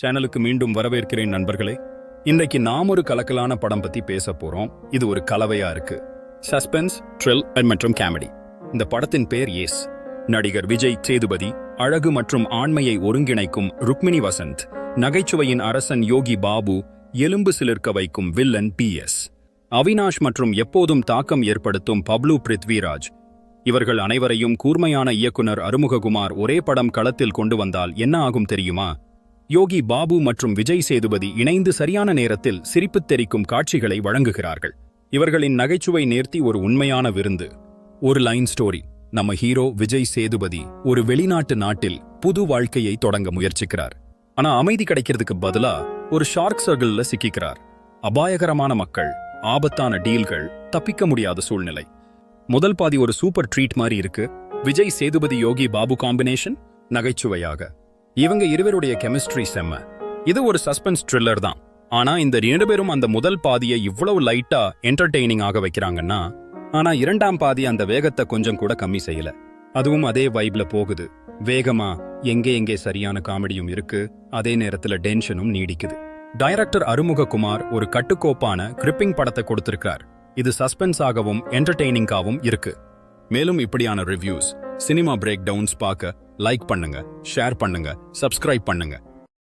சேனலுக்கு மீண்டும் வரவேற்கிறேன் நண்பர்களே. இன்றைக்கு நாம் ஒரு கலக்கலான படம் பத்தி பேச போறோம். இது ஒரு கலவையா இருக்கு. சஸ்பென்ஸ், த்ரில் மற்றும் காமெடி. இந்த படத்தின் பேர் ஏஸ். நடிகர் விஜய் சேதுபதி, அழகு மற்றும் ஆண்மையை ஒருங்கிணைக்கும் ருக்மிணி வசந்த், நகைச்சுவையின் அரசன் யோகி பாபு, எலும்பு சிலிர்க்க வைக்கும் வில்லன் PS அவினாஷ் மற்றும் எப்போதும் தாக்கம் ஏற்படுத்தும் பப்ளு பிருத்விராஜ். இவர்கள் அனைவரையும் கூர்மையான இயக்குனர் அருமுககுமார் ஒரே படம் களத்தில் கொண்டு வந்தால் என்ன ஆகும் தெரியுமா? யோகி பாபு மற்றும் விஜய் சேதுபதி இணைந்து சரியான நேரத்தில் சிரிப்புத் தெரிக்கும் காட்சிகளை வழங்குகிறார்கள். இவர்களின் நகைச்சுவை நேர்த்தி ஒரு உண்மையான விருந்து. ஒரு லைன் ஸ்டோரி. நம்ம ஹீரோ விஜய் சேதுபதி ஒரு வெளிநாட்டு நாட்டில் புது வாழ்க்கையை தொடங்க முயற்சிக்கிறார். ஆனா அமைதி கிடைக்கிறதுக்கு பதிலா ஒரு ஷார்க் சர்க்கிள்ல சிக்கிக்கிறார். அபாயகரமான மக்கள், ஆபத்தான டீல்கள், தப்பிக்க முடியாத சூழ்நிலை. முதல் பாதி ஒரு சூப்பர் ட்ரீட் மாதிரி இருக்கு. விஜய் சேதுபதி யோகி பாபு காம்பினேஷன் நகைச்சுவையாக. இவங்க இருவருடைய கெமிஸ்ட்ரி செம்ம. இது ஒரு சஸ்பென்ஸ் த்ரில்லர் தான். ஆனா இந்த 2 பேரும் அந்த முதல் பாதியை இவ்வளவு லைட்டா என்டர்டெய்னிங் ஆக வைக்கிறாங்கன்னா, ஆனா இரண்டாம் பாதி அந்த வேகத்தை கொஞ்சம் கூட கம்மி செய்யல. அதுவும் அதே வைப்ல போகுது. வேகமா எங்கே சரியான காமெடியும் இருக்கு, அதே நேரத்துல டென்ஷனும் நீடிக்குது. டைரக்டர் அருமுககுமார் ஒரு கட்டுக்கோப்பான கிரிப்பிங் படத்தை கொடுத்திருக்கார். இது சஸ்பென்ஸாகவும் என்டர்டெய்னிங்காகவும் இருக்கு. மேலும் இப்படியான ரிவ்யூஸ், சினிமா பிரேக் டவுன்ஸ் பார்க்க லைக் பண்ணுங்க, ஷேர் பண்ணுங்க, சப்ஸ்கிரைப் பண்ணுங்க.